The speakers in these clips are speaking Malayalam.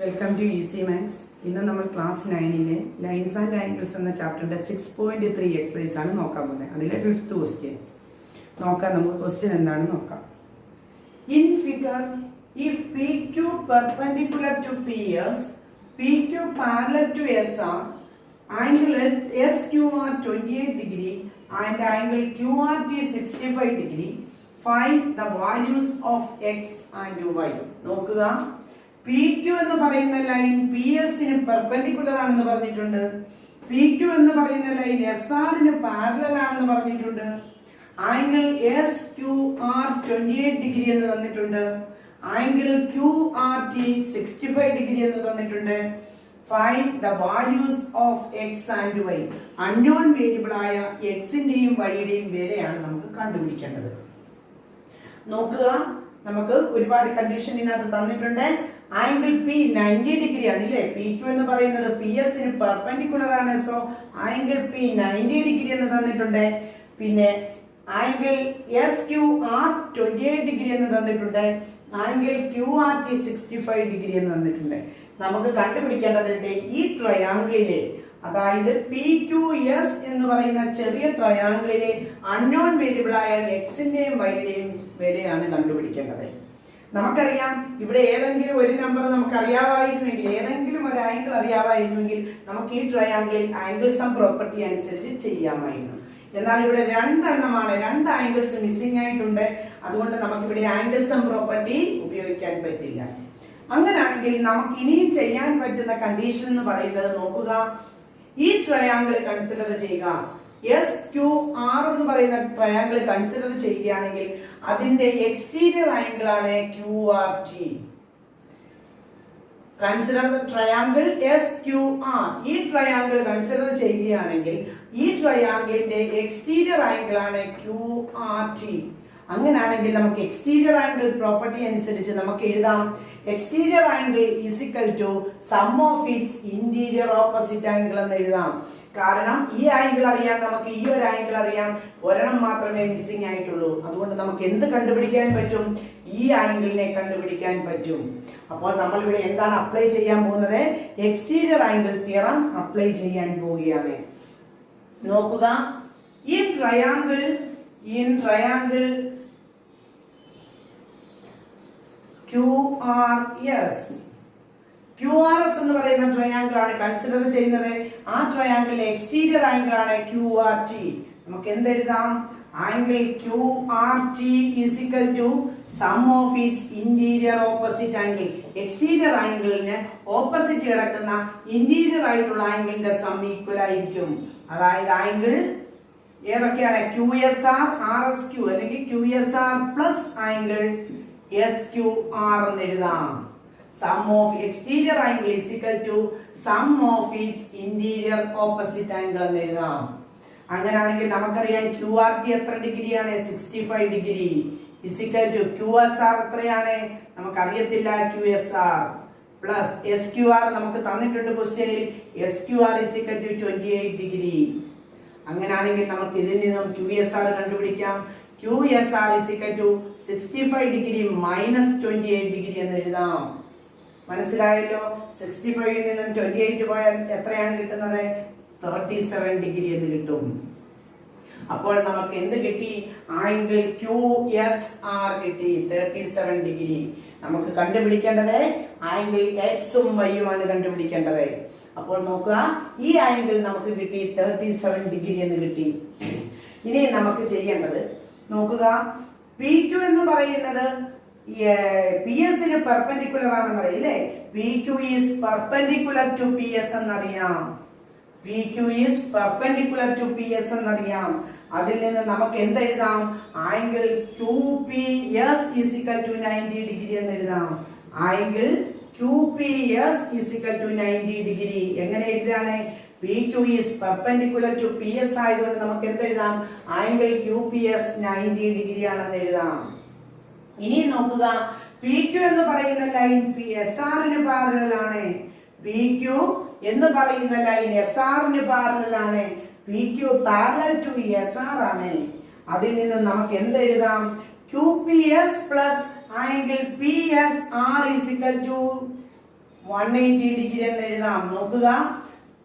Welcome to easy maths. ഇന്ന് നമ്മൾ ക്ലാസ് 9-ലെ ലൈൻസ് ആൻഡ് ആംഗിൾസ് എന്ന ചാപ്റ്ററിന്റെ 6.3 എക്സസൈസ് ആണ് നോക്കാൻ പോകുന്നത്. അതിലെ 5th ക്വസ്റ്റ്യൻ നോക്കാം. നമുക്ക് ക്വസ്റ്റ്യൻ എന്താണെന്ന് നോക്കാം. In figure, if P Q perpendicular to P S, P Q parallel to S R, angle S Q R 28 degree and angle Q R T 65 degree, find the values of X and Y. നോക്കുക, പി ക്യു എന്ന് പറയുന്ന ലൈൻ പി എസിന് പെർപെൻഡിക്കുലർ ആണെന്ന് പറഞ്ഞിട്ടുണ്ട്. പി ക്യു എന്ന് പറയുന്ന ലൈൻ എസ് ആറിന് പാരലൽ ആണെന്ന് പറഞ്ഞിട്ടുണ്ട്. Angle S Q R 28 degree എന്ന് തന്നിട്ടുണ്ട്. Angle Q R T 65 degree എന്ന് തന്നിട്ടുണ്ട്. Find the values of X and Y. Unknown variable ആയ എക്സിന്റെയും വൈയുടെയും വിലയാണ് നമുക്ക് കണ്ടുപിടിക്കേണ്ടത്. നോക്കുക, നമുക്ക് ഒരുപാട് കണ്ടീഷൻ ഇതിനകത്ത് തന്നിട്ടുണ്ട്. ആംഗിൾ പി 90 ഡിഗ്രി ആണ് അല്ലേ? പി ക്യു എന്ന് പറയുന്നത് പി എസിന് പെർപെൻഡിക്കുലർ ആണ്. സോ ആംഗിൾ പി 90 ഡിഗ്രി എന്ന് തന്നിട്ടുണ്ട്. പിന്നെ angle S Q R 28 degree എന്ന് തന്നിട്ടുണ്ട്. Angle Q R T 65 degree എന്ന് തന്നിട്ടുണ്ട്. നമുക്ക് കണ്ടുപിടിക്കേണ്ടത് ഈ ട്രയാംഗിളിലെ, അതായത് പി ക്യു എസ് എന്ന് പറയുന്ന ചെറിയ ട്രയാംഗിളിലെ അൺനോൺ വേരിയബിൾ ആയ എക്സിന്റെയും വൈയുടെയും വിലയാണ് കണ്ടുപിടിക്കേണ്ടത്. നമുക്കറിയാം, ഇവിടെ ഏതെങ്കിലും ഒരു നമ്പർ നമുക്ക് അറിയാമായിരുന്നെങ്കിൽ, ഏതെങ്കിലും ഒരു ആംഗിൾ അറിയാമായിരുന്നെങ്കിൽ നമുക്ക് ഈ ട്രയാംഗിളിൽ ആംഗിൾ സം പ്രോപ്പർട്ടി അനുസരിച്ച് ചെയ്യാമായിരുന്നു. എന്നാൽ ഇവിടെ രണ്ടെണ്ണമാണ്, രണ്ട് ആംഗിൾസ് മിസ്സിംഗ് ആയിട്ടുണ്ട്. അതുകൊണ്ട് നമുക്ക് ഇവിടെ ആംഗിൾ സം പ്രോപ്പർട്ടി ഉപയോഗിക്കാൻ പറ്റില്ല. അങ്ങനെയാണെങ്കിൽ നമുക്ക് ഇനിയും ചെയ്യാൻ പറ്റുന്ന കണ്ടീഷൻ എന്ന് പറയുന്നത്, നോക്കുക, ഈ ട്രയാംഗിൾ കൺസിഡർ ചെയ്യുക. എസ് ക്യു ആർ എന്ന് പറയുന്ന ട്രയാംഗിൾ കൺസിഡർ ചെയ്യുകയാണെങ്കിൽ അതിന്റെ എക്സ്റ്റീരിയർ ആംഗിൾ ആണ് Q R T. Consider the triangle S Q R. ഈ ട്രയാംഗിൾ കൺസിഡർ ചെയ്യുകയാണെങ്കിൽ ഈ ട്രയാംഗിളിന്റെ എക്സ്റ്റീരിയർ ആംഗിൾ ആണ് ക്യു ആർ ടി. അങ്ങനെയാണെങ്കിൽ നമുക്ക് എക്സ്റ്റീരിയർ ആംഗിൾ പ്രോപ്പർട്ടി അനുസരിച്ച് നമുക്ക് എഴുതാം, exterior angle is equal to sum of its interior opposite angle എന്ന് എഴുതാം. കാരണം ഈ ആംഗിൾ അറിയാം, നമുക്ക് ഈ ഒരു ആംഗിൾ അറിയാം, ഒരെണ്ണം മാത്രമേ മിസ്സിംഗ് ആയിട്ടുള്ളൂ. അതുകൊണ്ട് നമുക്ക് എന്ത് കണ്ടുപിടിക്കാൻ പറ്റും? ഈ ആംഗിളിനെ കണ്ടുപിടിക്കാൻ പറ്റും. അപ്പോൾ നമ്മൾ ഇവിടെ എന്താണ് അപ്ലൈ ചെയ്യാൻ പോകുന്നത്? എക്സ്റ്റീരിയർ ആംഗിൾ തിയറം അപ്ലൈ ചെയ്യാൻ പോവുകയാണ്. നോക്കുക, ഈ ട്രയാംഗിൾ QRS എന്ന് പറയുന്ന ട്രയാംഗിൾ ആണ് കൺസിഡർ ചെയ്യുന്നത്. ആ ട്രയാംഗിളിലെ എക്സ്റ്റീരിയർ ആംഗിൾ ആണ് QRT. നമുക്ക് എന്തെഴുതാം? Angle QRT is equal to sum of its interior opposite angle. Exterior ആംഗിളിന് ഓപ്പോസിറ്റ് കിടക്കുന്ന ഇന്റീരിയർ ആയിട്ടുള്ള ആംഗിളിന്റെ സം ഈക്വൽ ആയിരിക്കും. അതായത് ആംഗിൾ ഏതൊക്കെയാണ്? QSR, RSQ അല്ലെങ്കിൽ QSR പ്ലസ് ആംഗിൾ SQR എന്ന് എഴുതാം. Sum of exterior angle is equal to sum of its interior opposite angle എന്ന് എഴുതാം. അങ്ങനെയാണെങ്കിൽ നമുക്കറിയാം QRT എത്ര ഡിഗ്രിയാണ്? 65 degree is equal to QSR എത്രയാണ്? നമുക്കറിയത്തില്ല. QSR പ്ലസ് SQR നമുക്ക് തന്നിട്ടുണ്ട് ക്വസ്റ്റ്യനിൽ. SQR is equal to 28 degree. അങ്ങനെയാണെങ്കിൽ നമുക്ക് ഇതിൽ നിന്നും QSR കണ്ടുപിടിക്കാം. QSR is equal to 65 degree minus 28 degree എന്ന് എഴുതാം. മനസ്സിലായല്ലോ? 65 ൽ നിന്നും 28 പോയാൽ എത്രയാണ് കിട്ടുന്നത്? 37 ഡിഗ്രി എന്ന് കിട്ടും. അപ്പോൾ നമുക്ക് എന്ത് കിട്ടി? ആംഗിൾ QSR കിട്ടി, 37 ഡിഗ്രി. നമുക്ക് കണ്ടുപിടിക്കേണ്ടത് ആംഗിൾ എക്സും വൈയുമാണ് കണ്ടുപിടിക്കേണ്ടത്. അപ്പോൾ നോക്കുക, ഈ ആംഗിൾ നമുക്ക് കിട്ടി 37 ഡിഗ്രി എന്ന് കിട്ടി. ഇനി നമുക്ക് ചെയ്യേണ്ടത്, നോക്കുക, പി ക്യു എന്ന് പറയുന്നത് പി എസിന് പെർപെൻഡിക്കുലർ ആണെന്ന് അറിയില്ലേ? P Q is perpendicular to P S എന്നറിയാം. P Q is perpendicular to P S എന്നറിയാം. അതിൽ നിന്ന് നമുക്ക് എന്തെഴുതാം? Angle QPS is equal to 90 degree എന്ന് എഴുതാം. Angle QPS is equal to 90 degree. എങ്ങനെ എഴുതാണ്? PQ is perpendicular to PS ആയതുകൊണ്ട് നമുക്ക് എന്ത് എഴുതാം? ആംഗിൾ QPS 90 ഡിഗ്രി ആണെന്ന് എഴുതാം. ഇനി നോക്കുക, PQ എന്ന് പറയുന്ന ലൈൻ SR ന് പാരലൽ ആണ്. PQ എന്ന് പറയുന്ന ലൈൻ SR ന് പാരലൽ ആണ്. PQ പാരലൽ ടു SR ആണ്. അതിൽ നിന്ന് നമുക്ക് എന്ത് എഴുതാം? QPS plus angle PSR is equal to 180 degree എന്ന് എഴുതാം. നോക്കുക,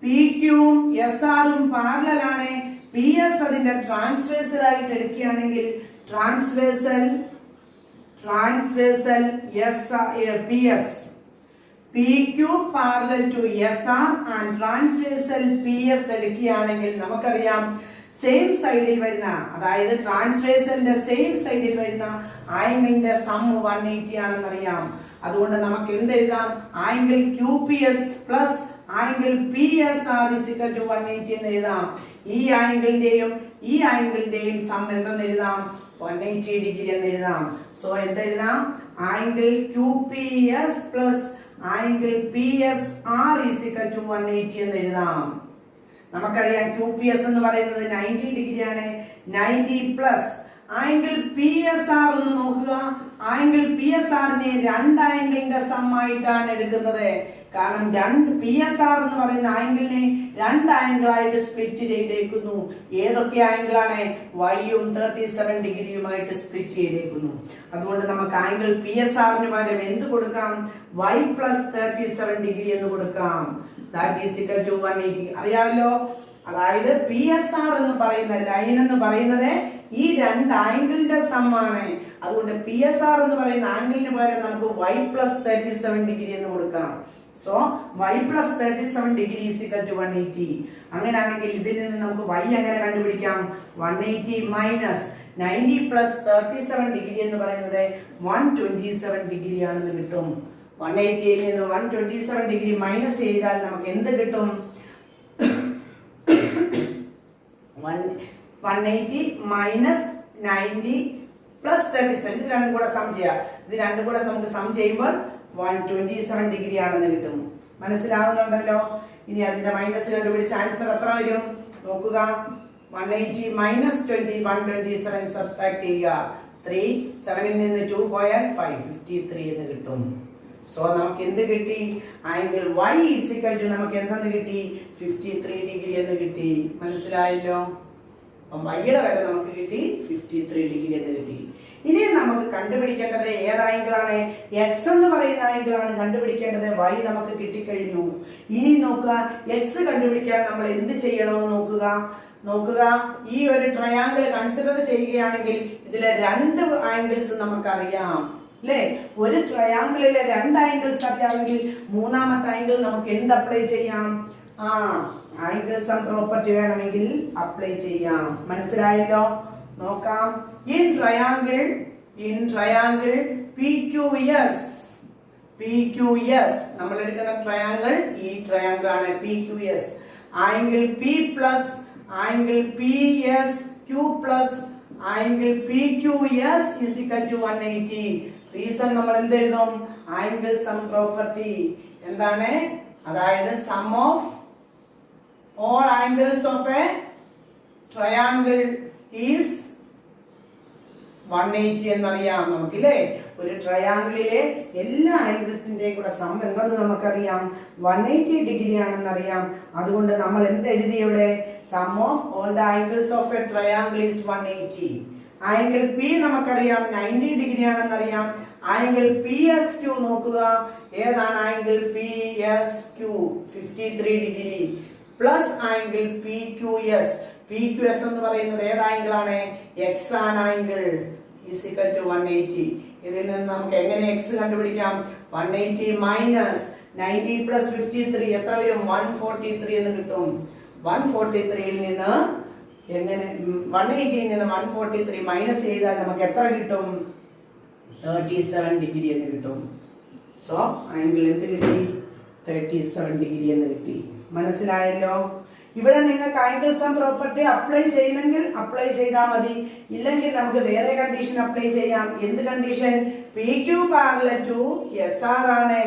പി ക്യൂവും എസ് ആറും പാരലൽ ആണ്. പി എസ് അതിന്റെ ട്രാൻസ്വേഴ്സൽ ആയിട്ട് എടുക്കുകയാണെങ്കിൽ transversal P S P Q parallel to S R and transversal P S എടുക്കുകയാണെങ്കിൽ നമുക്കറിയാം സെയിം സൈഡിൽ വരുന്ന, അതായത് ട്രാൻസ്വേഴ്സലിന്റെ സെയിം സൈഡിൽ വരുന്ന ആംഗിളിന്റെ സം 180 ആണെന്നറിയാം. അതുകൊണ്ട് നമുക്ക് എന്ത് എഴുതാം? Angle Q P S plus angle P S R is equal to 180 എന്ന് എഴുതാം. ഈ ആംഗിളിന്റെയും ഈ ആംഗിളിന്റെയും സം എന്തെന്ന് എഴുതാം? 180 ഡിഗ്രി എന്ന് എഴുതാം. സോ എന്തെഴുതാം? Angle Q P S plus angle P S R is equal to 180 എന്ന് എഴുതാം. നമുക്കറിയാം ക്യൂ പി എസ് എന്ന് പറയുന്നത് 90 ഡിഗ്രിയാണ്. 90 plus angle P S R എന്ന് നോക്കുക. ആംഗിൾ പി എസ് ആറിനെ രണ്ട് ആംഗിളിന്റെ സം ആയിട്ടാണ് എടുക്കുന്നത്. കാരണം പി എസ് ആർ എന്ന് പറയുന്ന ആംഗിളിനെ രണ്ട് ആംഗിൾ ആയിട്ട് സ്പ്ലിറ്റ് ചെയ്തേക്കുന്നു. ഏതൊക്കെ ആംഗിളാണ്? വൈയും 37 ഡിഗ്രിയുമായിട്ട് സ്പ്ലിറ്റ് ചെയ്തേക്കുന്നു. അതുകൊണ്ട് നമുക്ക് ആംഗിൾ പി എസ് ആറിന് പകരം എന്ത് കൊടുക്കാം? y പ്ലസ് 37 ഡിഗ്രി എന്ന് കൊടുക്കാം. That is equal to 180. അറിയാമല്ലോ, അതായത് പി എസ് ആർ എന്ന് പറയുന്ന ലൈൻ എന്ന് പറയുന്നത് ഈ രണ്ട് ആംഗിളിന്റെ സം ആണ്. അതുകൊണ്ട് പി എസ് ആർ എന്ന് പറയുന്ന ആംഗിളിന് പകരം നമുക്ക് y പ്ലസ് 37 ഡിഗ്രി എന്ന് കൊടുക്കാം. So y plus 37 degree is equal to 180. അങ്ങനെയാണെങ്കിൽ ഇതിൽ നിന്ന് നമുക്ക് y എങ്ങനെ കണ്ടുപിടിക്കാം? 180 മൈനസ് 90 പ്ലസ് 37 ഡിഗ്രി എന്ന് പറയുന്നത് 127 ഡിഗ്രി ആണെന്ന് കിട്ടും. 180യിൽ നിന്ന് 127 ഡിഗ്രി മൈനസ് ചെയ്താൽ നമുക്ക് എന്ത് കിട്ടും? 180 മൈനസ് 90 പ്ലസ് 37. ഇത് രണ്ടും കൂടെ സം ചെയ്യാം. ഇത് രണ്ടും കൂടെ നമുക്ക് സം ചെയ്യുമ്പോൾ 127 ഡിഗ്രി ആണെന്ന് കിട്ടും. മനസ്സിലാവുന്നുണ്ടല്ലോ? ഇനി അതിന്റെ മൈനസ് കണ്ടുപിടിച്ച ആൻസർ എത്ര വരും? നോക്കുക, 180 മൈനസ് 20 127 സബ്ട്രാക്ട് ചെയ്യുക. 3 7ൽ നിന്ന് 2 പോയാൽ 5 53 എന്ന് കിട്ടും. സോ നമുക്ക് എന്ത് കിട്ടി? Angle y is equal to നമുക്ക് എന്തെന്ന് കിട്ടി? 53 ഡിഗ്രി എന്ന് കിട്ടി. മനസ്സിലായല്ലോ? അപ്പം വൈയുടെ വില നമുക്ക് കിട്ടി 53 ഡിഗ്രി എന്ന് കിട്ടി. ഇനി നമുക്ക് കണ്ടുപിടിക്കേണ്ടത് ഏത് ആംഗിളാണ്? എക്സ് എന്ന് പറയുന്ന ആംഗിളാണ് കണ്ടുപിടിക്കേണ്ടത്. y നമുക്ക് കിട്ടിക്കഴിഞ്ഞു. ഇനി നോക്കുക, എക്സ് കണ്ടുപിടിക്കാൻ നമ്മൾ എന്ത് ചെയ്യണമെന്ന് നോക്കുക. ഈ ഒരു ട്രയാങ്കിൾ കൺസിഡർ ചെയ്യുകയാണെങ്കിൽ ഇതിലെ രണ്ട് ആംഗിൾസ് നമുക്കറിയാം അല്ലേ? ഒരു ട്രയാങ്കിളിലെ രണ്ട് ആംഗിൾസ് അറിയാമെങ്കിൽ മൂന്നാമത്തെ ആംഗിൾ നമുക്ക് എന്ത് അപ്ലൈ ചെയ്യാം? ആംഗിൾ സം പ്രോപ്പർട്ടി വേണമെങ്കിൽ അപ്ലൈ ചെയ്യാം. മനസ്സിലായല്ലോ? നോക്കാം. ഇൻ ട്രയാങ്കിൾ PQS നമ്മൾ എടുക്കുന്ന ട്രയാങ്കിൾ ഈ ട്രയാങ്കിൾ ആണ് PQS. Angle P plus angle PSQ plus angle PQS is equal to 180. Reason നമ്മൾ എന്ത് എഴുതും? ആംഗിൾ സം പ്രോപ്പർട്ടി എന്താണ്? അതായത് sum of all angles of a triangle is 180 എന്നറിയാം നമുക്കില്ലേ? ഒരു ട്രയാങ്കിളിലെ എല്ലാ ആംഗിൾസിന്റെയും കൂടെ സം എന്തെന്ന് നമുക്കറിയാം? 180 ഡിഗ്രി ആണെന്നറിയാം. അതുകൊണ്ട് നമ്മൾ എന്ത് എഴുതി ഇവിടെ? Sum of all the angles of a triangle is 180. Angle P നമുക്കറിയാം 90 ഡിഗ്രി ആണെന്നറിയാം. ആംഗിൾ PSQ നോക്കുക, ഏതാണ് angle PSQ? 53 degree plus angle PQS എന്ന് പറയുന്നത് ഏത് ആംഗിൾ ആണ്? എക്സ് ആണ് ആംഗിൾ ഈസ് ഈക്വൽ ടു 180. ഇതിൽ നിന്ന് നമുക്ക് എങ്ങനെ എക്സ് കണ്ടുപിടിക്കാം? 180 മൈനസ് 90 പ്ലസ് 53 എത്ര വരും? 143 എന്ന് കിട്ടും. 143ൽ നിന്ന് എങ്ങനെ 180ൽ നിന്ന് 143 മൈനസ് ചെയ്താൽ നമുക്ക് എത്ര കിട്ടും? 37 ഡിഗ്രി എന്ന് കിട്ടും. സോ ആംഗിൾ എന്ത് കിട്ടി? 37 ഡിഗ്രി എന്ന് കിട്ടി. മനസ്സിലായല്ലോ? ഇവിടെ നിങ്ങൾക്ക് ആംഗിൾ സം പ്രോപ്പർട്ടി അപ്ലൈ ചെയ്യണമെങ്കിൽ അപ്ലൈ ചെയ്താൽ മതി. ഇല്ലെങ്കിൽ നമുക്ക് വേറെ കണ്ടീഷൻ അപ്ലൈ ചെയ്യാം. എന്ത് condition? PQ parallel to SR ആണ്.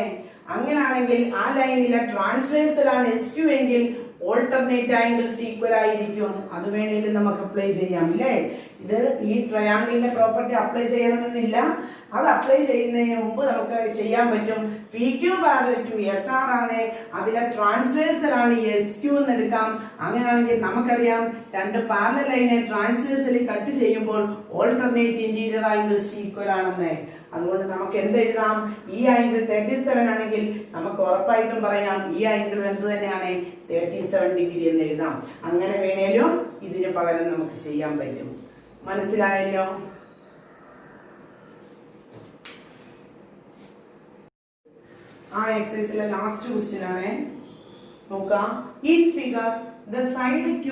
അങ്ങനെയാണെങ്കിൽ ആ ലൈനിലെ ട്രാൻസ്വേഴ്സൽ ആണ് SQ എങ്കിൽ ഓൾട്ടർനേറ്റ് ആംഗിൾസ് ഈക്വൽ ആയിരിക്കും. അത് വേണമെങ്കിൽ നമുക്ക് അപ്ലൈ ചെയ്യാം ഇല്ലേ? ഇത് ഈ ട്രയാങ്കിളിന്റെ പ്രോപ്പർട്ടി അപ്ലൈ ചെയ്യണമെന്നില്ല. അത് അപ്ലൈ ചെയ്യുന്നതിന് മുമ്പ് നമുക്ക് ചെയ്യാൻ പറ്റും. P Q parallel to S R ആണ്, അതിലെ ട്രാൻസ്വേഴ്സൽ ആണ് എസ് ക്യു എന്ന് എടുക്കാം. അങ്ങനെയാണെങ്കിൽ നമുക്കറിയാം രണ്ട് പാരലൽ ലൈനെ ട്രാൻസ്വേഴ്സലി കട്ട് ചെയ്യുമ്പോൾ ഓൾട്ടർനേറ്റ് ഇന്റീരിയർ ആംഗിൾസ് ഈക്വൽ ആണെന്ന്. അതുകൊണ്ട് നമുക്ക് എന്തെഴുതാം? ഈ ആംഗിൾ 37 ആണെങ്കിൽ നമുക്ക് ഉറപ്പായിട്ടും പറയാം ഈ ആംഗിൾ എന്ത് തന്നെയാണ്, 37 ഡിഗ്രി എന്ന് എഴുതാം. അങ്ങനെ വേണേലും ഇതിന് പകരം നമുക്ക് ചെയ്യാൻ പറ്റും. മനസ്സിലായല്ലോ? ആ എക്സസൈസിലെ ലാസ്റ്റ് ക്വസ്റ്റ്യൻ ആണ്. നോക്കാം. In figure the side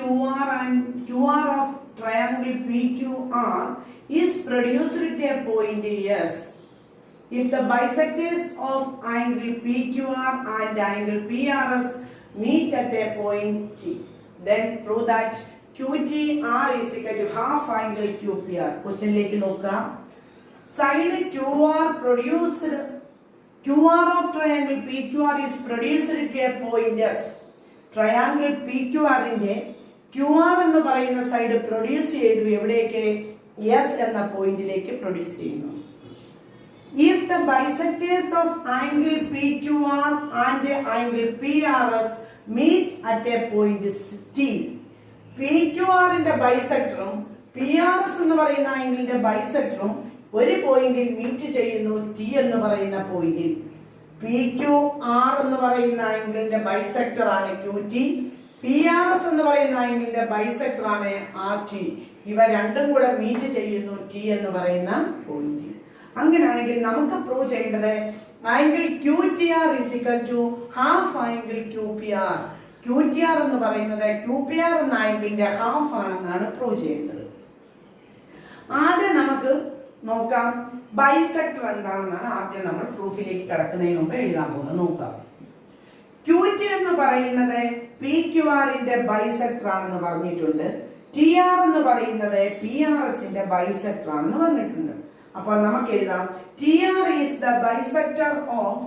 QR of triangle PQR is produced at a point S. If the bisectors of angle PQR and angle PRS meet at a point T, then prove that QTR is equal to half angle QPR. Question like നോക്കാം. Side QR of triangle PQR is produced at a point S. Triangle P Q ആറിന്റെ ക്യു ആർ എന്ന് പറയുന്ന സൈഡ് പ്രൊഡ്യൂസ് ചെയ്തു എവിടേക്ക്? എസ് എന്ന പോയിന്റിലേക്ക് പ്രൊഡ്യൂസ് ചെയ്യുന്നു. If the bisectors of angle PQR and angle PRS meet at a point T, PQR ന്റെ ബൈസെക്ടറും PRS എന്ന് പറയുന്ന ആംഗിളിന്റെ ബൈസെക്ടറും ഒരു പോയിന്റിൽ മീറ്റ് ചെയ്യുന്നു, ടി എന്ന് പറയുന്ന പോയിന്റിൽ. പി ക്യു ആർ എന്ന് പറയുന്ന ആംഗിളിന്റെ ബൈസെക്ടർ ആണ് Q T, P R S എന്ന് പറയുന്ന ആംഗിളിന്റെ ബൈസെക്ടർ ആണ് ആർ ടി. ഇവ രണ്ടും കൂടെ മീറ്റ് ചെയ്യുന്നു ടി എന്ന് പറയുന്ന പോയിന്റിൽ. അങ്ങനെയാണെങ്കിൽ നമുക്ക് പ്രൂവ് ചെയ്യേണ്ടത് angle Q T R is equal to half angle Q P R. Q T R എന്ന് പറയുന്നത് ക്യു പി ആർ എന്ന ആംഗിളിന്റെ ഹാഫ് ആണെന്നാണ് പ്രൂവ് ചെയ്യേണ്ടത്. ആദ്യം നമുക്ക് നോക്കാം ബൈസെക്ടർ എന്താണെന്നാണ് ആദ്യം നമ്മൾ പ്രൂഫിലേക്ക് കടക്കുന്നതിന് മുമ്പ് എഴുതാൻ പോകുന്നത്. നോക്കാം. ക്യു ടി എന്ന് പറയുന്നത് പി ക്യു ആറിന്റെ ബൈസെക്ടർ ആണെന്ന് പറഞ്ഞിട്ടുണ്ട്. ടി ആർ എന്ന് പറയുന്നത് പി ആർ എസിന്റെ ബൈസെക്ടർ ആണെന്ന് പറഞ്ഞിട്ടുണ്ട്. അപ്പോൾ നമുക്ക് എഴുതാം T R is the bisector of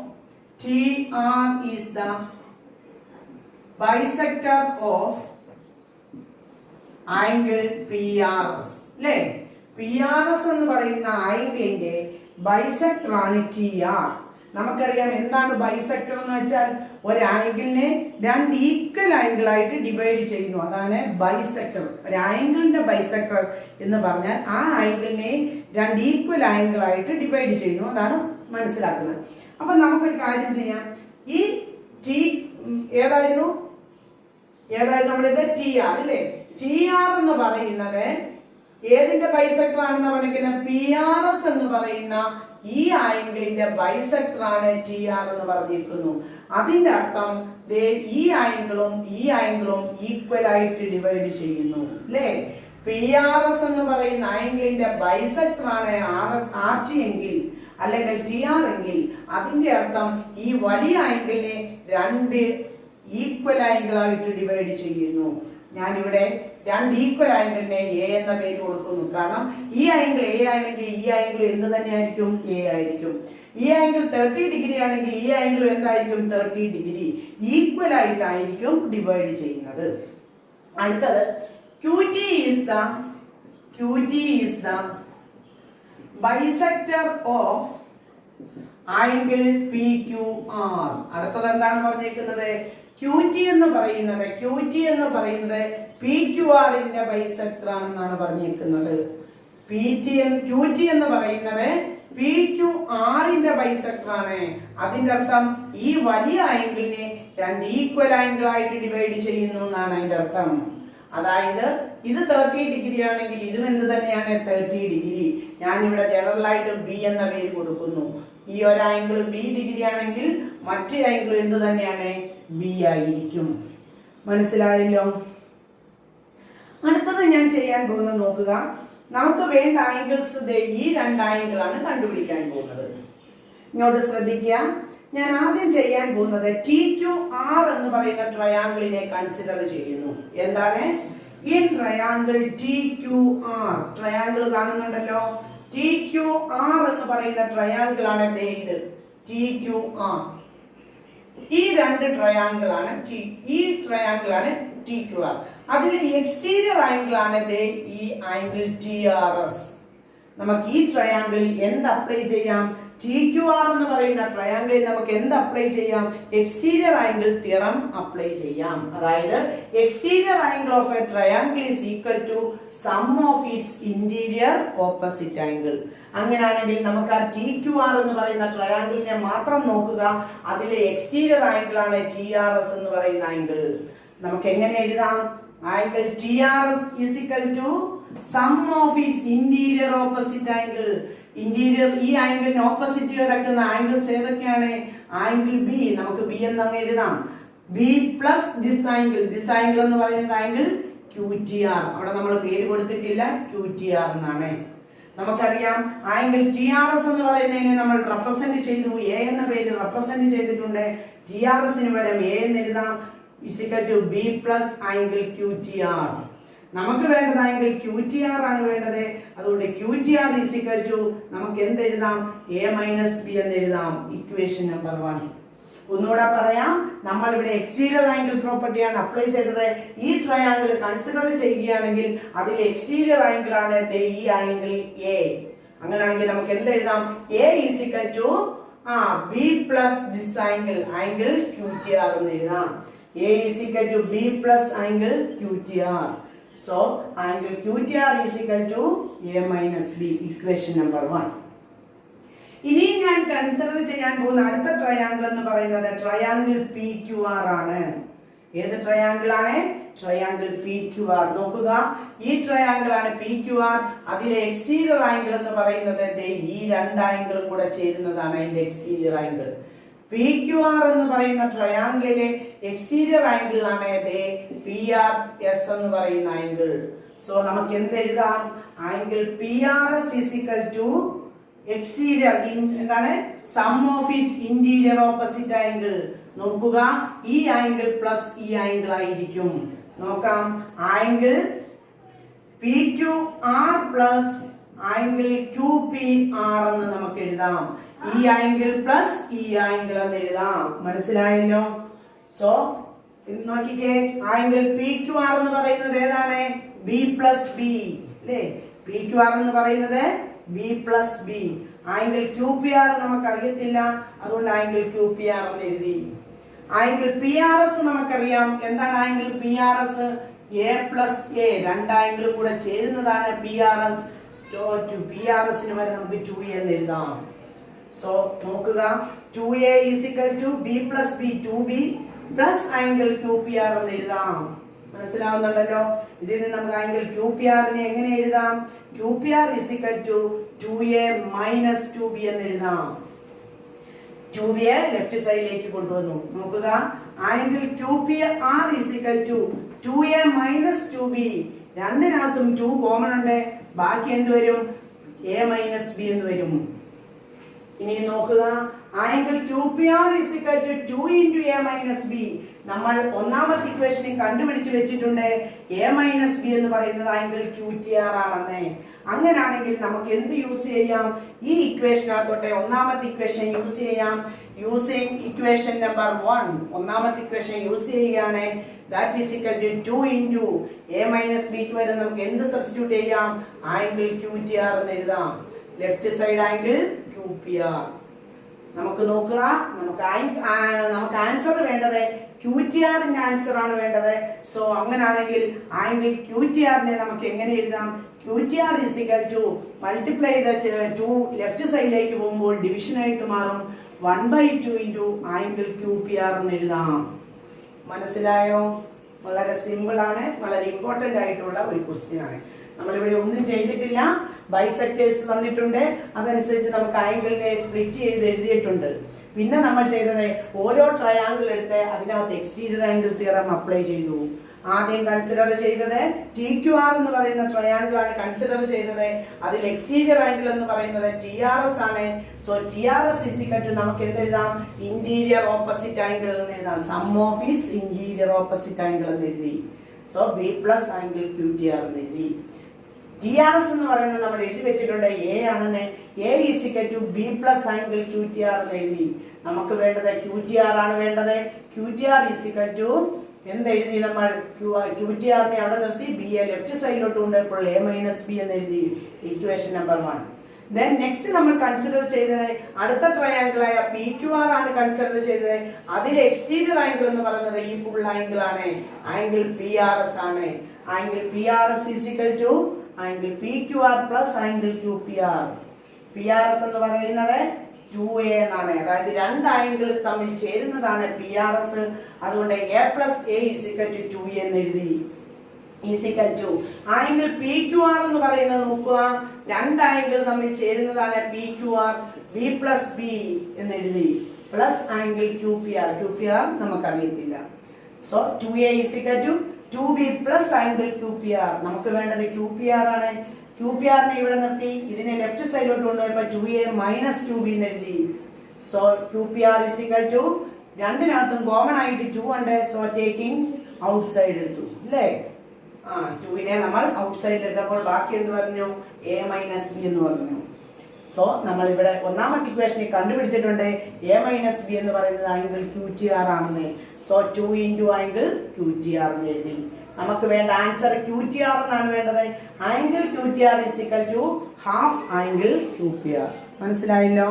angle P R S. അല്ലേ? പി ആർ എസ് എന്ന് പറയുന്ന ആംഗിളിന്റെ ബൈസെക്ടർ ആണ് ടി ആർ. നമുക്കറിയാം എന്താണ് ബൈസെക്ടർ എന്ന് വെച്ചാൽ ഒരു ആംഗിളിനെ രണ്ട് ഈക്വൽ ആംഗിൾ ആയിട്ട് ഡിവൈഡ് ചെയ്യുന്നു, അതാണ് ബൈസെക്ടർ. ഒരു ആംഗിളിന്റെ ബൈസെക്ടർ എന്ന് പറഞ്ഞാൽ ആ ആംഗിളിനെ രണ്ട് ഈക്വൽ ആംഗിൾ ആയിട്ട് ഡിവൈഡ് ചെയ്യുന്നു, അതാണ് മനസ്സിലാക്കുന്നത്. അപ്പൊ നമുക്കൊരു കാര്യം ചെയ്യാം. ഈ ടി ഏതായിരുന്നു നമ്മളിത് ടി ആർ അല്ലേ? ടി ആർ എന്ന് പറയുന്നത് ഏതിന്റെ ബൈസെക്ടർ ആണെന്ന് പറഞ്ഞിരിക്കുന്നത്? പി ആർ എസ് എന്ന് പറയുന്ന ഈ ആംഗിളിന്റെ ബൈസെക്ടർ ആണ് ടി ആർ എന്ന് പറഞ്ഞിരിക്കുന്നു. അതിന്റെ അർത്ഥം ഈ ആംഗിളും ഈക്വൽ ആയിട്ട് ഡിവൈഡ് ചെയ്യുന്നു, അല്ലേ? പി ആർ എസ് എന്ന് പറയുന്ന ആംഗിളിന്റെ ബൈസെക്ടർ ആണ് ആർ ടി എങ്കിൽ അല്ലെങ്കിൽ ടി ആർ എങ്കിൽ അതിന്റെ അർത്ഥം ഈ വലിയ ആംഗിളിനെ രണ്ട് ഈക്വൽ ആംഗിൾ ആയിട്ട് ഡിവൈഡ് ചെയ്യുന്നു. ഞാനിവിടെ രണ്ട് ഈക്വൽ ആംഗിളിനെ എ എന്ന പേര് കൊടുക്കുന്നു. കാരണം ഈ ആംഗിൾ എ ആണെങ്കിൽ ഈ ആംഗിൾ എന്ത് തന്നെയായിരിക്കും? എ ആയിരിക്കും. ഈ ആംഗിൾ 30 ഡിഗ്രി ആണെങ്കിൽ ഈ ആംഗിൾ എന്തായിരിക്കും? 30 ഡിഗ്രി. ഈക്വൽ ആയിട്ടായിരിക്കും ഡിവൈഡ് ചെയ്യുന്നത്. അടുത്തത് QT is the bisector of angle PQR. അടുത്തത് എന്താണ് പറഞ്ഞിരിക്കുന്നത്? QT എന്ന് പറയുന്നത് PQR ന്റെ ബൈസെക്ടർ ആണെന്നാണ് പറഞ്ഞിരിക്കുന്നത്. QT എന്ന് പറയുന്നത് PQR ന്റെ ബൈസെക്ടർ ആണ്. അതിന്റെ അർത്ഥം ഈ വലിയ ആംഗിളിനെ രണ്ട് ഈക്വൽ ആംഗിൾ ആയിട്ട് ഡിവൈഡ് ചെയ്യുന്നു എന്നാണ് അതിന്റെ അർത്ഥം. അതായത് ഇത് 30 ഡിഗ്രി ആണെങ്കിൽ ഇതും എന്ത് തന്നെയാണ്? 30 ഡിഗ്രി. ഞാനിവിടെ ജനറൽ ആയിട്ട് ബി എന്ന പേര് കൊടുക്കുന്നു. ഈ ഒരു ആംഗിൾ ബി ഡിഗ്രി ആണെങ്കിൽ മറ്റേ ആംഗിൾ എന്ത് തന്നെയാണ്? ബി ആയിരിക്കും. മനസ്സിലായല്ലോ? അടുത്തത് ഞാൻ ചെയ്യാൻ പോകുന്നത് നോക്കുക. നമുക്ക് വേണ്ട ആംഗിൾസ് ഈ രണ്ട് ആംഗിളാണ് കണ്ടുപിടിക്കാൻ പോകുന്നത്. ഇങ്ങോട്ട് ശ്രദ്ധിക്കുക. ഞാൻ ആദ്യം ചെയ്യാൻ പോകുന്നത് TQR എന്ന് പറയുന്ന ട്രയാങ്കിളിനെ കൺസിഡർ ചെയ്യുന്നു. എന്താണ്? ഈ ട്രയാങ്കിൾ TQR ട്രയാങ്കിൾ കാണുന്നുണ്ടല്ലോ. TQR എന്ന് പറയുന്ന ട്രയാങ്കിൾ ആണ് ഇത്. TQR ഈ രണ്ട് ട്രയാങ്കിൾ ആണ്. ഈ ട്രയാങ്കിൾ ആണ് TQR. അതിൽ എക്സ്റ്റീരിയർ ആംഗിൾ ആണ് ഈ ആംഗിൾ TRS. നമുക്ക് ഈ ട്രയാങ്കിളിൽ എന്ത് അപ്ലൈ ചെയ്യാം? TQR എന്ന് പറയുന്ന ട്രയാങ്കിളിൽ നമുക്ക് എന്ത് അപ്ലൈ ചെയ്യാം? എക്സ്റ്റീരിയർ ആംഗിൾ തിയറം അപ്ലൈ ചെയ്യാം. അതായത് exterior angle of a triangle is equal to sum of its interior opposite angle. അങ്ങനെയാണെങ്കിൽ നമുക്ക് ആ TQR എന്ന് പറയുന്ന ട്രയാങ്കിളിനെ മാത്രം നോക്കുക. അതിലെ എക്സ്റ്റീരിയർ ആംഗിൾ ആണ് TRS എന്ന് പറയുന്ന ആംഗിൾ. നമുക്ക് എങ്ങനെ എഴുതാം? Angle TRS is equal to sum of its interior opposite angle. Interior ഈ ആംഗിളിന് ഓപ്പോസിറ്റ് കിടക്കുന്ന ആംഗിൾസ് ഏതൊക്കെയാണ്? ആംഗിൾ ബി, നമുക്ക് ബി എന്നങ്ങ് എഴുതാം. ബി പ്ലസ് ദിസ് ആംഗിൾ എന്ന് പറയുന്നത് ആംഗിൾ QTR. അവിടെ നമ്മൾ പേര് കൊടുത്തിട്ടില്ല, QTR എന്നാണ്. നമുക്കറിയാം ആംഗിൾ TRS എന്ന് പറയുന്നതിനെ നമ്മൾ റെപ്രസെന്റ് ചെയ്തു, എ എന്ന പേര് റെപ്രസെന്റ് ചെയ്തിട്ടുണ്ട്. TRSന് പകരം എ എന്ന് എഴുതാം. Is equal to B plus angle QTR. നമുക്ക് വേണ്ടത് ആംഗിൾ QTR ആണ് വേണ്ടത്. അതുകൊണ്ട് QTR ഇസിക്കൽ ടു നമുക്ക് എന്ത് എഴുതാം? A മൈനസ് ബി എന്ന് എഴുതാം. Equation number 1. ഒന്നുകൂടെ പറയാം, നമ്മൾ ഇവിടെ എക്സ്റ്റീരിയർ ആംഗിൾ പ്രോപ്പർട്ടിയാണ് അപ്ലൈ ചെയ്തത്. ഈ ട്രയാങ്കിൾ കൺസിഡർ ചെയ്യുകയാണെങ്കിൽ അതിൽ എക്സ്റ്റീരിയർ ആംഗിൾ ആണ് ഈ ആംഗിൾ A. അങ്ങനെയാണെങ്കിൽ നമുക്ക് എന്ത് എഴുതാം? A is equal to B plus this angle QTR എന്ന് എഴുതാം. A is equal to B plus angle QTR. So angle QTR is equal to A minus B. Equation number 1. ഇനി ഞാൻ കൺസിഡർ ചെയ്യാൻ പോകുന്ന അടുത്ത ട്രയാങ്കിൾ എന്ന് പറയുന്നത് ട്രയാങ്കിൾ PQR ആണ്. ഏത് ട്രയാങ്കിൾ ആണ്? Triangle PQR. നോക്കുക, ഈ ട്രയാങ്കിൾ ആണ് PQR. അതിലെ എക്സ്റ്റീരിയർ ആംഗിൾ എന്ന് പറയുന്നത് ഈ രണ്ട് ആംഗിളും കൂടെ ചേരുന്നതാണ് അതിന്റെ എക്സ്റ്റീരിയർ ആംഗിൾ. PQR എന്ന് പറയുന്ന ട്രയാങ്കിളിലെ എക്സ്റ്റീരിയർ ആംഗിൾ ആണ് PRS എന്ന് പറയുന്ന ആംഗിൾ. സോ നമുക്ക് എന്ത് എഴുതാം? Angle PRS is equal to exterior എന്താണ്? Sum of its interior opposite angle. നോക്കുക, ഈ ആംഗിൾ പ്ലസ് ഈ ആംഗിൾ ആയിരിക്കും. നോക്കാം, angle PQR plus angle QPR എന്ന് നമുക്ക് എഴുതാം. ഈ ആംഗിൾ പ്ലസ് ഈ ആംഗിൾ എന്ന് എഴുതാം. മനസ്സിലായല്ലോ? സോ നോക്കിക്കേ, ആംഗിൾ PQR എന്ന് പറയുന്നത് ഏതാണ്? B പ്ലസ് ബി അല്ലേ? PQR എന്ന് പറയുന്നത് B plus B. Angle QPR നമുക്ക് അറിയത്തില്ല, അതുകൊണ്ട് ആംഗിൾ QPR എന്ന് എഴുതി. ആംഗിൾ PRS നമുക്കറിയാം. എന്താണ് angle PRS? A plus A, രണ്ട് ആംഗിൾ കൂടെ ചേരുന്നതാണ് PRS. PRSന് വരെ നമുക്ക് 2A എന്ന് എഴുതാം. സോ നോക്കുക, 2A is equal to B plus B, 2B plus angle QPR എന്ന് എഴുതാം. മനസ്സിലാവുന്നുണ്ടല്ലോ? ഇതിൽ നിന്ന് നമുക്ക് ആംഗിൾ QPRനെ എങ്ങനെ എഴുതാം? QPR is equal to 2A minus 2B എന്ന് എഴുതാം. 2B ലെഫ്റ്റ് സൈഡിലേക്ക് കൊണ്ടുവന്നു. നോക്കുക, angle QPR is equal to 2A minus 2B. രണ്ടിനകത്തും 2 common ഉണ്ട്. ബാക്കി എന്ത് വരും? A minus B എന്ന് വരും. ഇനി നോക്കുക, angle QPR is equal to 2 into A minus B. നമ്മൾ ഒന്നാമത്തെ ഇക്വേഷനിൽ കണ്ടുപിടിച്ച് വെച്ചിട്ടുണ്ട് A minus B എന്ന് പറയുന്നത് ആംഗിൾ QTR ആണെന്ന്. അങ്ങനെയാണെങ്കിൽ നമുക്ക് എന്ത് യൂസ് ചെയ്യാം? ഈ ഇക്വേഷനകത്തോട്ടെ ഒന്നാമത്തെ ഇക്വേഷൻ യൂസ് ചെയ്യാം. യൂസിങ് ഇക്വേഷൻ നമ്പർ 1, ഒന്നാമത്തെ ഇക്വേഷൻ യൂസ് ചെയ്യുകയാണ്. That is equal to 2 into A minus B ക്ക് വരെ നമുക്ക് എന്ത് സബ്സ്റ്റിറ്റ്യൂട്ട് ചെയ്യാം? ആംഗിൾ QTR എന്ന് എഴുതാം. Left side angle QPR. നമുക്ക് നോക്കുക, നമുക്ക് ആൻസർ വേണ്ടത് QTRന്റെ ആൻസർ ആണ് വേണ്ടത്. സോ അങ്ങനെയാണെങ്കിൽ ആംഗിൾ QTRനെ നമുക്ക് എങ്ങനെ എഴുതാം? QTR is equal to multiply ചെയ്ത 2 ലെഫ്റ്റ് സൈഡിലേക്ക് പോകുമ്പോൾ ഡിവിഷൻ ആയിട്ട് മാറും. 1/2 into ആംഗിൾ QPR എന്ന് എഴുതാം. മനസ്സിലായോ? വളരെ സിമ്പിൾ ആണ്, വളരെ ഇമ്പോർട്ടന്റ് ആയിട്ടുള്ള ഒരു ക്വസ്റ്റ്യൻ ആണ്. നമ്മളിവിടെ ഒന്നും ചെയ്തിട്ടില്ല. ബൈസെക്ടേഴ്സ് വന്നിട്ടുണ്ട്, അതനുസരിച്ച് നമുക്ക് ആംഗിളിനെ സ്പ്ലിറ്റ് ചെയ്ത് എഴുതിയിട്ടുണ്ട്. പിന്നെ നമ്മൾ ചെയ്തത് ഓരോ ട്രയാങ്കിൾ എടുത്ത് അതിനകത്ത് എക്സ്റ്റീരിയർ ആംഗിൾ തിയറം അപ്ലൈ ചെയ്തു. ആദ്യം കൺസിഡർ ചെയ്തത് TQR എന്ന് പറയുന്ന ട്രയാങ്കിൾ ആണ് കൺസിഡർ ചെയ്തത്. അതിൽ എക്സ്റ്റീരിയർ ആംഗിൾ എന്ന് പറയുന്നത് TRS ആണ്. So TRS is equal to നമുക്ക് എന്ത് എഴുതാം? ഇന്റീരിയർ ഓപ്പോസിറ്റ് ആംഗിൾ എന്ന് എഴുതാം. Sum of its interior opposite angle എന്ന് എഴുതി. So B plus angle QTR എന്ന് എഴുതി. TRS എന്ന് പറയുന്നത് നമ്മൾ എഴുതി വെച്ചിട്ടുണ്ട് A ആണെന്ന്. A is equal to B plus angle QTR എന്ന് എഴുതി. നമുക്ക് വേണ്ടത് QTR ആണ് വേണ്ടത്. QTR is equal to എന്തെഴുതി നമ്മൾ ക്യൂ ടി ആറിനെ അവിടെ നിർത്തി ബി എ ലെഫ്റ്റ് സൈഡിലോട്ട് കൊണ്ടുപോയപ്പോൾ എ മൈനസ് ബി എന്ന് എഴുതി ഇക്വേഷൻ നമ്പർ 1. ദെൻ നെക്സ്റ്റ് നമ്മൾ കൺസിഡർ ചെയ്തത് അടുത്ത ട്രയാങ്കിൾ ആയ പി ക്യു ആർ ആണ് കൺസിഡർ ചെയ്തത്. അതിലെ എക്സ്റ്റീരിയർ ആംഗിൾ എന്ന് പറയുന്നത് ഈ ഫുൾ ആംഗിൾ ആണ്, ആംഗിൾ പി ആർ എസ് ആണ്. Angle P R S is equal to angle P Q R plus angle Q P R. P R S എന്ന് പറയുന്നത് 2a എന്നാണ്, അതായത് രണ്ട് ആംഗിൾ തമ്മിൽ ചേരുന്നതാണ് പി ആർ എസ്. അതുകൊണ്ട് a plus A is equal to 2a എന്ന് എഴുതി. Is equal to angle P Q R എന്ന് പറയുന്നത് നോക്കുക, രണ്ട് ആംഗിൾ തമ്മിൽ ചേരുന്നതാണ് P Q R, B plus B എന്ന് എഴുതി plus angle Q P R. Q P R നമുക്കറിയത്തില്ല. So 2a is equal to 2b plus angle Q P R. നമുക്ക് വേണ്ടത് ക്യൂ പി ആർ ആണ്. ക്യൂ പി ആറിനെ ഇവിടെ നിർത്തി ഇതിനെ ലെഫ്റ്റ് സൈഡിലോട്ട് കൊണ്ടുപോയപ്പോൾ 2a മൈനസ് 2b എന്ന് എഴുതി. So Q P R is equal to രണ്ടിനകത്തും കോമൺ ആയിട്ട് 2 ഉണ്ട്. സോ ടേക്കിംഗ് ഔട്ട് സൈഡ് എടുത്തു അല്ലേ. 2നെ നമ്മൾ ഔട്ട് സൈഡിൽ എടുത്തപ്പോൾ ബാക്കി എന്ന് പറഞ്ഞു എ മൈനസ് ബി എന്ന് പറഞ്ഞു. സോ നമ്മൾ ഇവിടെ ഒന്നാമത്തെ ഇക്വേഷനിൽ കണ്ടുപിടിച്ചിട്ടുണ്ട് എ മൈനസ് ബി എന്ന് പറയുന്നത് ആംഗിൾ ക്യൂ ടി ആർ ആണെന്ന്. So 2 into angle Q T R എന്ന് എഴുതി. നമുക്ക് വേണ്ട ആൻസർ ക്യൂ ടി ആർ എന്നാണ് വേണ്ടത്. Angle Q T R is equal to half angle Q P R. മനസ്സിലായല്ലോ?